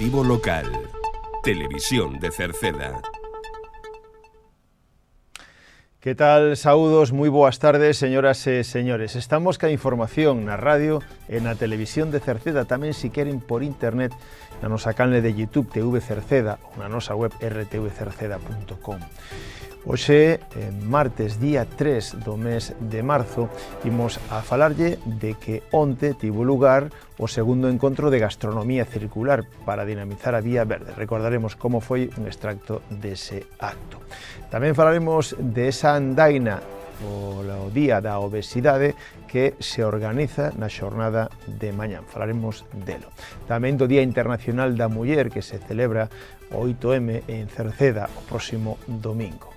Informativo local. Televisión de Cerceda. Que tal? Saúdos, moi boas tardes, señoras e señores. Estamos ca información na radio e na televisión de Cerceda, tamén se queren por internet na nosa canle de YouTube TV Cerceda ou na nosa web rtvcerceda.com. Hoxe, martes, día 3 do mes de marzo, imos a falarlle de que onte tivo lugar o segundo encontro de gastronomía circular para dinamizar a Vía Verde. Recordaremos como foi un extracto dese acto. Tamén falaremos de esa andaina o Día da Obesidade que se organiza na xornada de mañán. Falaremos delo. Tamén do Día Internacional da Muller que se celebra o 8M en Cerceda o próximo domingo.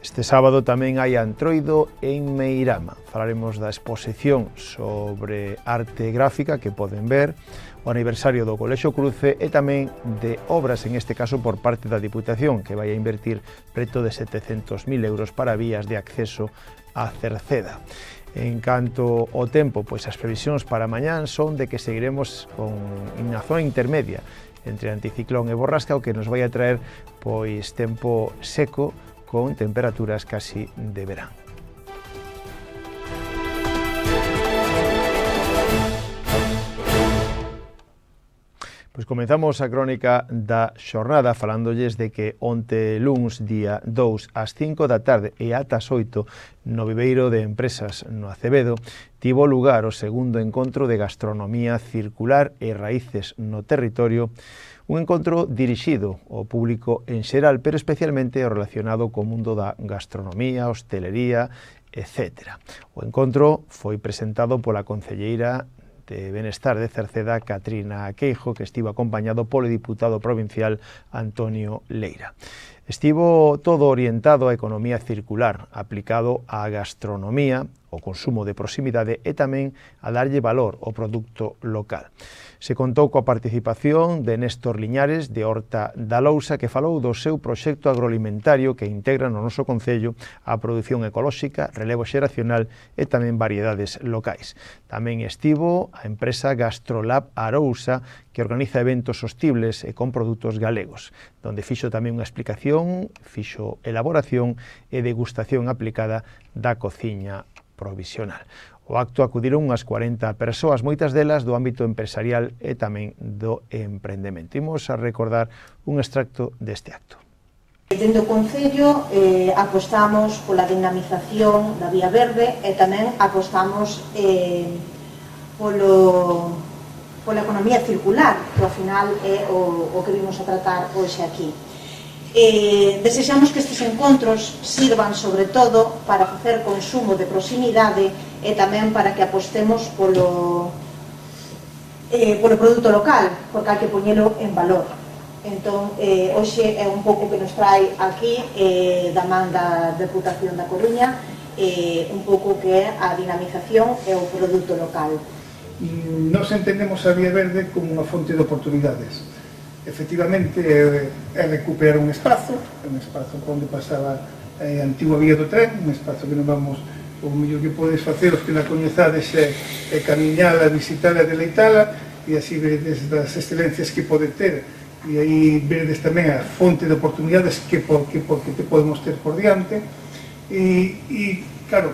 Este sábado tamén hai Antroido en Meirama. Falaremos da exposición sobre arte gráfica que poden ver, o aniversario do Colexio Cruce e tamén de obras, en este caso por parte da Diputación, que vai a invertir preto de 700.000 euros para vías de acceso a Cerceda. En canto ao tempo, pois as previsións para mañán son de que seguiremos con unha zona intermedia entre anticiclón e borrasca, o que nos vai a traer pois tempo seco con temperaturas casi de verán. Pois comenzamos a crónica da xornada falándolles de que onte luns, día 2 ás 5 da tarde e ata as 8 no Viveiro de Empresas no Acevedo tivo lugar o segundo encontro de gastronomía circular e raíces no territorio, un encontro dirixido ao público en xeral, pero especialmente ao relacionado co mundo da gastronomía, hostelería, etc. O encontro foi presentado pola concelleira de Benestar de Cerceda, Catrina Queijo, que estivo acompañado polo diputado provincial Antonio Leira. Estivo todo orientado á economía circular, aplicado á gastronomía, ao consumo de proximidade e tamén a darlle valor ao produto local. Se contou coa participación de Néstor Liñares, de Horta da Lousa, que falou do seu proxecto agroalimentario que integra no noso concello a produción ecolóxica, relevo xeracional e tamén variedades locais. Tamén estivo a empresa Gastrolab Arousa, que organiza eventos sostibles e con produtos galegos, donde fixo tamén unha explicación, fixo elaboración e degustación aplicada da cociña provisional. O acto acudiron unhas 40 persoas, moitas delas do ámbito empresarial e tamén do emprendemento. Imos a recordar un extracto deste acto. Dende o Concello apostamos pola dinamización da Vía Verde e tamén apostamos pola economía circular, que ao final é o que vimos a tratar hoxe aquí. Desexamos que estes encontros sirvan sobre todo para facer consumo de proximidade e tamén para que apostemos polo produto local, porque hai que poñelo en valor. Entón, hoxe é un pouco que nos trae aquí da man da Deputación da Coruña, un pouco que é a dinamización e o produto local. Nos entendemos a Vía Verde como unha fonte de oportunidades. Efectivamente, é recuperar un espazo onde pasaba a antigua vía do tren, un espazo que non vamos, o mellor que podes facer, os que la coñezades, é camiñala, visitala, deleitala, e así veredes das excelencias que pode ter, e aí veredes tamén a fonte de oportunidades que te podemos ter por diante, e claro,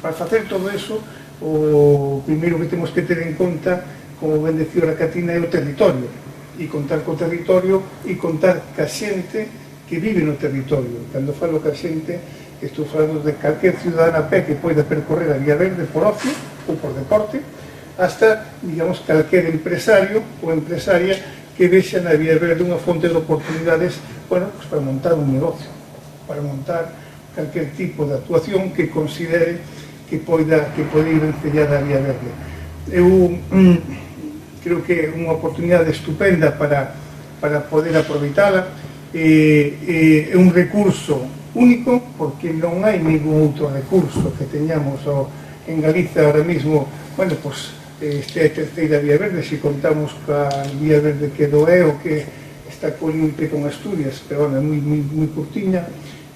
para facer todo eso, o primeiro que temos que ter en conta, como ben decía a Catina, é o territorio, e contar co territorio e contar ca xente que vive no territorio. Cando falo ca xente, estou falando de calquer ciudadana a pé que poida percorrer a Vía Verde por ocio ou por deporte, hasta, digamos, calquer empresario ou empresaria que vexa na Vía Verde unha fonte de oportunidades, bueno, pues para montar un negocio, para montar calquer tipo de actuación que considere que poida ir encellada a Vía Verde. Eu creo que é unha oportunidade estupenda para poder aproveitala. É un recurso único, porque non hai ningún outro recurso que teñamos en Galiza ahora mismo. Bueno, pues esta é a terceira Vía Verde, se contamos ca Vía Verde que do é o que está co límite con Asturias, pero é moi curtiña,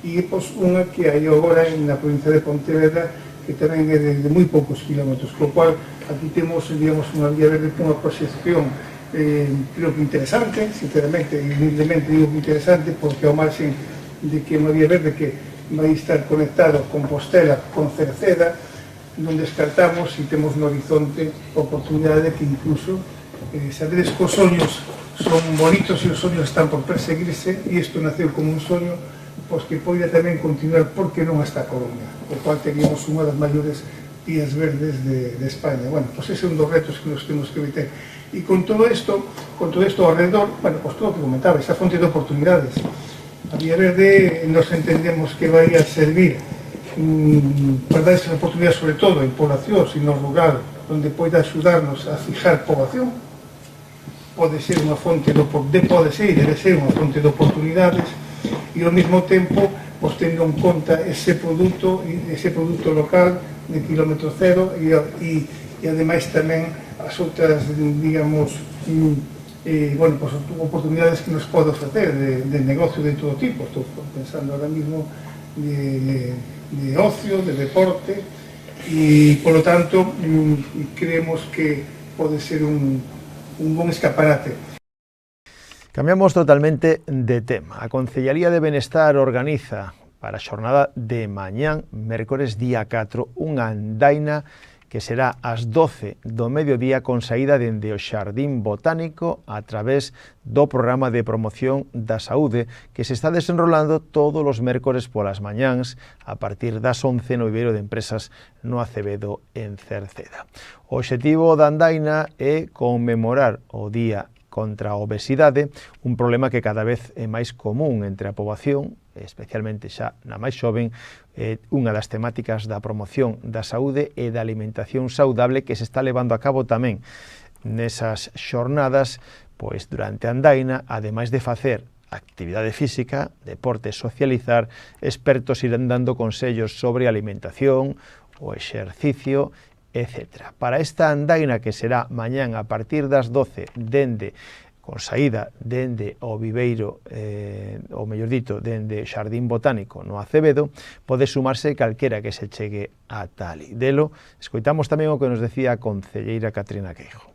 e pues unha que hai agora na provincia de Pontevedra, que tamén é de moi poucos kilómetros, co cual aquí temos, digamos, unha Vía Verde con unha proxección creo que interesante, sinceramente, e humildemente digo que interesante, porque ao marxen de que unha vía verde que vai estar conectado con Compostela, con Cerceda, non descartamos e temos no horizonte a oportunidade de que incluso sabedes que os soños son bonitos e os soños están por perseguirse, e isto naceu como un soño, pois que poida tamén continuar, porque non hasta a Coruña, o cual teníamos unha das maiores vías verdes de España. Bueno, pois ese é un dos retos que nos temos que meter. E con todo isto ao redor, bueno, pois todo o que comentaba, esa fonte de oportunidades. A vía verde nos entendemos que vai a servir para dar esa oportunidade, sobre todo en poblacións e no rural, onde poida axudarnos a fijar poboación. Pode ser unha fonte debe ser unha fonte de oportunidades, e ao mesmo tempo pois tendo en conta ese produto local de kilómetro cero e ademais tamén as outras, digamos, bueno, pues, oportunidades que nos pode ofrecer de negocio de todo tipo. Estou pensando ahora mismo de ocio, de deporte, e polo tanto creemos que pode ser un bon escaparate. Cambiamos totalmente de tema. A Concellaría de Benestar organiza para a xornada de mañán, mércores día 4, unha andaina que será ás 12 do mediodía con saída dende o Xardín Botánico a través do programa de promoción da saúde que se está desenrolando todos os mércores polas mañáns a partir das 11 no viveiro de empresas no Acevedo en Cerceda. O obxectivo da andaina é conmemorar o Día contra a obesidade, un problema que cada vez é máis común entre a poboación, especialmente xa na máis xoven, unha das temáticas da promoción da saúde e da alimentación saudable que se está levando a cabo tamén nesas xornadas, pois durante a andaina, ademais de facer actividade física, deporte, socializar, expertos irán dando consellos sobre alimentación, o exercicio, etc. Para esta andaina que será mañán a partir das 12 con saída dende o viveiro, ou mellor dito, dende o Xardín Botánico no Acevedo, pode sumarse calquera que se chegue a tali. Delo, escoitamos tamén o que nos decía a concelleira Catrina Queijo.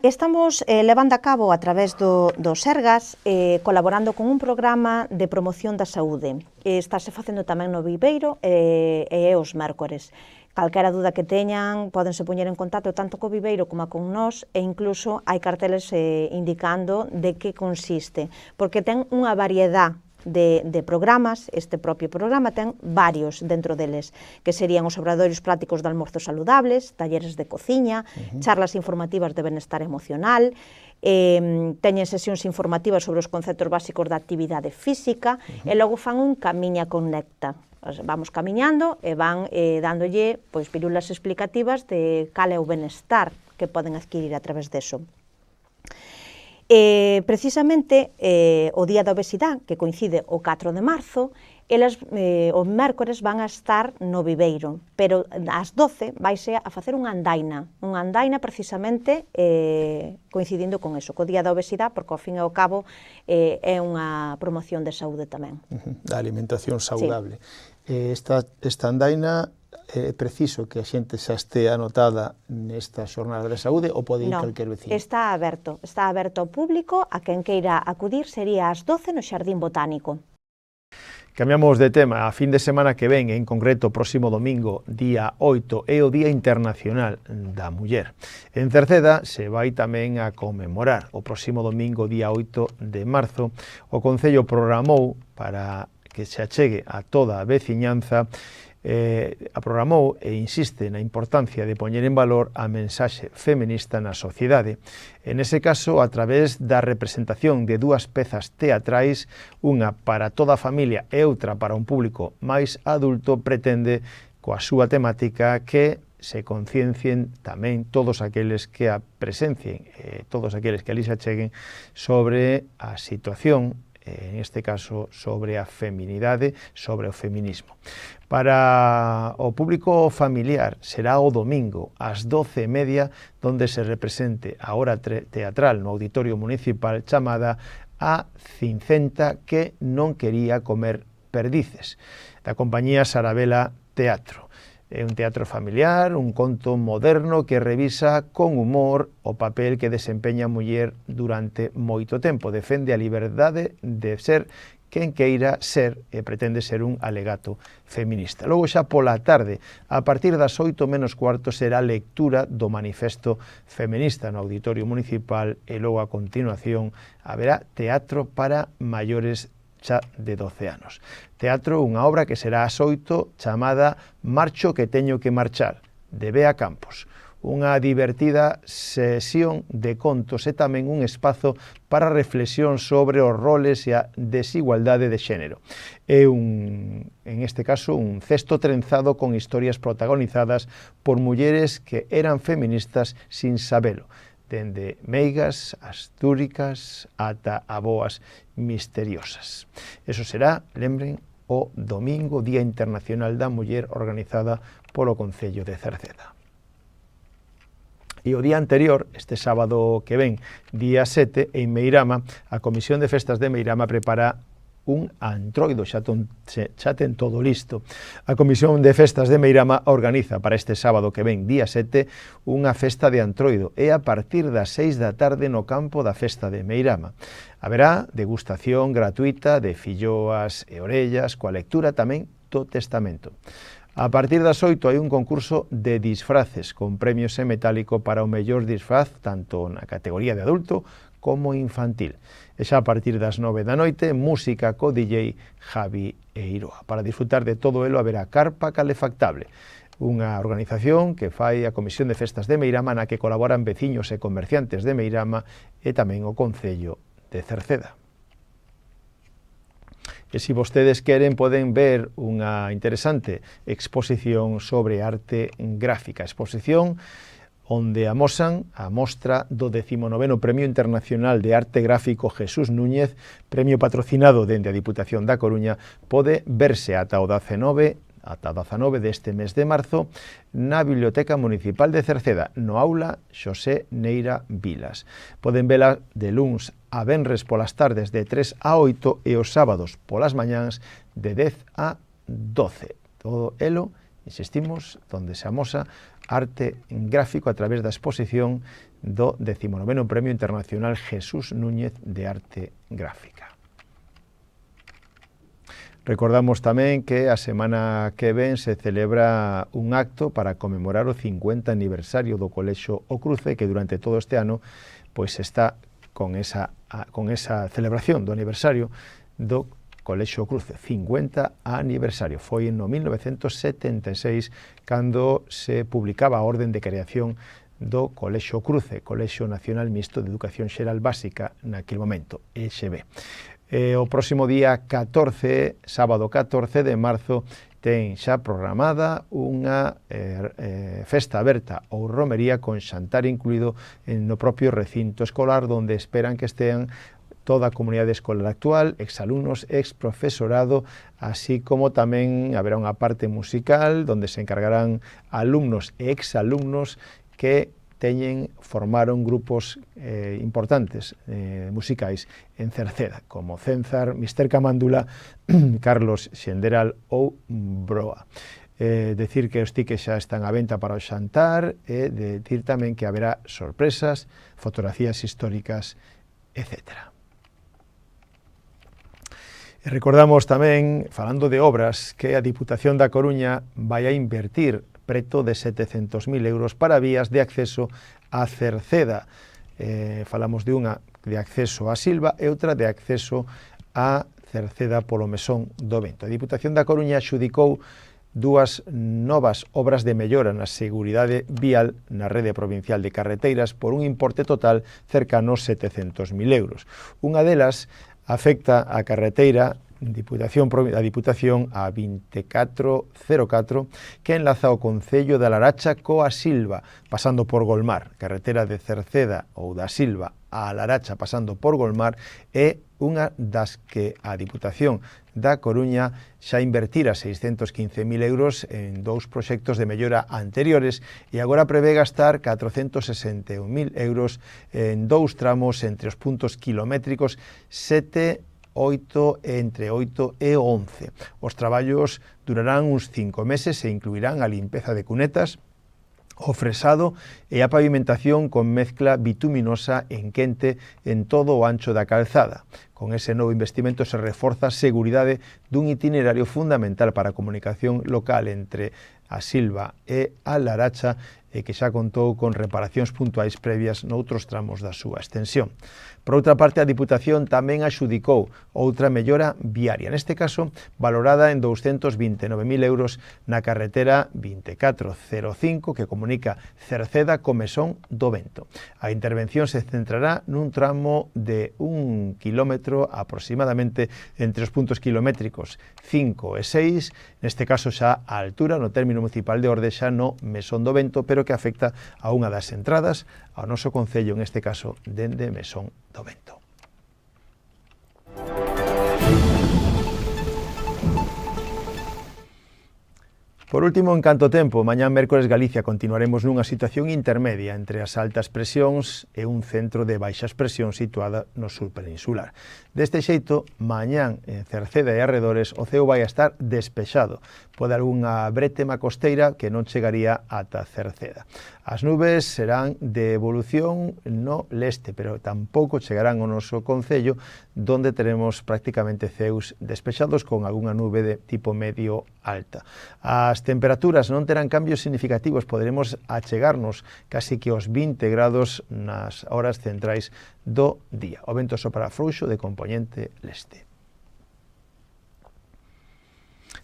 Estamos levando a cabo a través do Sergas, colaborando con un programa de promoción da saúde. Estáse facendo tamén no viveiro e é os mércores. Calquera dúda que teñan, pódense poñer en contacto tanto co viveiro como con nós, e incluso hai carteles indicando de que consiste, porque ten unha variedade de programas. Este propio programa ten varios dentro deles, que serían os obradoiros prácticos de almorzos saludables, talleres de cociña, charlas informativas de benestar emocional, teñen sesións informativas sobre os conceptos básicos da actividade física, e logo fan un Camiña Conecta. Vamos camiñando e van dándolle pois pílulas explicativas de cal é o benestar que poden adquirir a través deso. Precisamente o Día da Obesidade, que coincide o 4 de marzo, elas os mércores van a estar no viveiro, pero ás 12 vaise a facer unha andaina precisamente coincidindo con eso, co Día da Obesidade, porque ao fin e ao cabo é unha promoción de saúde tamén. Da alimentación saudable. Sí. Esta andaina é preciso que a xente xa este anotada nesta xornada de saúde ou pode ir calquer vecino? Está aberto ao público, a quen queira acudir sería ás 12 no Xardín Botánico. Cambiamos de tema. A fin de semana que ven, en concreto o próximo domingo, día 8, é o Día Internacional da Muller. En Cerceda se vai tamén a conmemorar o próximo domingo, día 8 de marzo. O Concello programou para que se achegue a toda a veciñanza, programou e insiste na importancia de poñer en valor a mensaxe feminista na sociedade. En ese caso, a través da representación de dúas pezas teatrais, unha para toda a familia e outra para un público máis adulto, pretende, coa súa temática, que se conciencien tamén todos aqueles que a presencien, todos aqueles que ali se acheguen sobre a situación, en este caso sobre a feminidade, sobre o feminismo. Para o público familiar será o domingo ás 12:30, donde se represente a obra teatral no Auditorio Municipal chamada A Cincenta que non quería comer perdices, da compañía Sarabela Teatro. É un teatro familiar, un conto moderno que revisa con humor o papel que desempeña a muller durante moito tempo. Defende a liberdade de ser quen queira ser e pretende ser un alegato feminista. Logo xa pola tarde, a partir das 8:15 será a lectura do manifesto feminista no Auditorio Municipal e logo a continuación haberá teatro para maiores xa de 12 anos. Teatro, unha obra que será ás 8 chamada Marcho que teño que marchar, de Bea Campos. Unha divertida sesión de contos e tamén un espazo para reflexión sobre os roles e a desigualdade de xénero. É en este caso, un cesto trenzado con historias protagonizadas por mulleres que eran feministas sin sabelo, dende meigas, astúricas, ata aboas misteriosas. Eso será, lembren, o domingo, Día Internacional da Muller, organizada polo Concello de Cerceda. E o día anterior, este sábado que ven, día 7, en Meirama, a Comisión de Festas de Meirama prepara un antroido, xa ten todo listo. A Comisión de Festas de Meirama organiza para este sábado que ven, día 7, unha festa de antroido, e a partir das 6 da tarde no campo da festa de Meirama. Haberá degustación gratuita de filloas e orellas, coa lectura tamén do testamento. A partir das 8 hai un concurso de disfraces con premios en metálico para o mellor disfraz tanto na categoría de adulto como infantil. E xa a partir das 9 da noite, música co DJ Javi Eiroa. Para disfrutar de todo elo haberá carpa calefactable, unha organización que fai a Comisión de Festas de Meirama na que colaboran veciños e comerciantes de Meirama e tamén o Concello de Cerceda. E se vostedes queren, poden ver unha interesante exposición sobre arte gráfica. Exposición onde amosan a mostra do 19º Premio Internacional de Arte Gráfico Jesús Núñez, premio patrocinado dende a Diputación da Coruña, pode verse ata o 19 deste mes de marzo na Biblioteca Municipal de Cerceda, no aula Xosé Neira Vilas. Poden vela de luns a venres polas tardes de 3 a 8 e os sábados polas mañáns de 10 a 12. Todo elo, insistimos, donde se amosa arte gráfico a través da exposición do 19º Premio Internacional Jesús Núñez de Arte Gráfica. Recordamos tamén que a semana que ven se celebra un acto para conmemorar o 50 aniversario do Colexio O Cruce, que durante todo este ano pois está con esa celebración do aniversario do Colexio O Cruce, 50 aniversario. Foi no 1976 cando se publicaba a orden de creación do Colexio O Cruce, Colexio Nacional Mixto de Educación Xeral Básica naquele momento, EXB. O próximo día 14, sábado 14 de marzo, ten xa programada unha festa aberta ou romería con xantar incluído no propio recinto escolar, onde esperan que estean toda a comunidade escolar actual, exalumnos, exprofesorado, así como tamén haberá unha parte musical onde se encargarán alumnos e exalumnos que formaron grupos importantes musicais en Cerceda, como Cenzar, Mister Camándula, Carlos Xenderal ou Broa. Decir que os tickets xa están á venta para o xantar e decir tamén que haberá sorpresas, fotografías históricas, etc. E recordamos tamén, falando de obras, que a Diputación da Coruña vai a invertir preto de 700.000 euros para vías de acceso a Cerceda. Falamos de unha de acceso a Silva e outra de acceso a Cerceda polo Mesón do Vento. A Diputación da Coruña xudicou dúas novas obras de mellora na seguridade vial na rede provincial de carreteiras por un importe total cercano aos 700.000 euros. Unha delas afecta a carreteira a Diputación a 2404 que enlaza o Concello da Laracha coa Silva, pasando por Golmar. Carretera de Cerceda ou da Silva a Laracha pasando por Golmar é unha das que a Diputación da Coruña xa invertira 615.000 euros en dous proxectos de mellora anteriores e agora prevé gastar 461.000 euros en dous tramos entre os puntos kilométricos 7 entre 8 e 11. Os traballos durarán uns 5 meses e incluirán a limpeza de cunetas, o fresado e a pavimentación con mezcla bituminosa en quente en todo o ancho da calzada. Con ese novo investimento se reforza a seguridade dun itinerario fundamental para a comunicación local entre a Silva e a Laracha e que xa contou con reparacións puntuais previas noutros tramos da súa extensión. Por outra parte, a Diputación tamén axudicou outra mellora viaria, neste caso valorada en 229.000 euros na carretera 2405 que comunica Cerceda co Mesón do Vento. A intervención se centrará nun tramo de 1 kilómetro aproximadamente entre os puntos kilométricos 5 e 6, neste caso xa a altura no término municipal de Orde xa no Mesón do Vento, pero que afecta a unha das entradas ao noso concello, en este caso dende Mesón do Vento. Por último, en canto tempo, mañá mércores Galicia continuaremos nunha situación intermedia entre as altas presións e un centro de baixas presións situada no sur peninsular. Deste xeito, mañán en Cerceda e arredores o ceo vai a estar despexado. Pode algunha brétema costeira que non chegaría ata Cerceda. As nubes serán de evolución no leste, pero tampouco chegarán ao noso concello, donde teremos prácticamente ceus despexados con algunha nube de tipo medio alta. As temperaturas non terán cambios significativos, poderemos achegarnos casi que aos 20 grados nas horas centrais do día. O vento sopra frouxo de compoñente leste.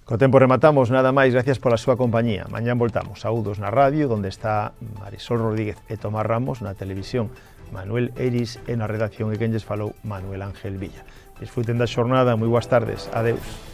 Co tempo rematamos, nada máis, gracias pola súa compañía. Mañán voltamos, saúdos na radio, onde está Marisol Rodríguez e Tomás Ramos, na televisión Manuel Eris e na redacción e quen lles falou Manuel Ángel Villa. Disfruten da xornada, moi boas tardes, adeus.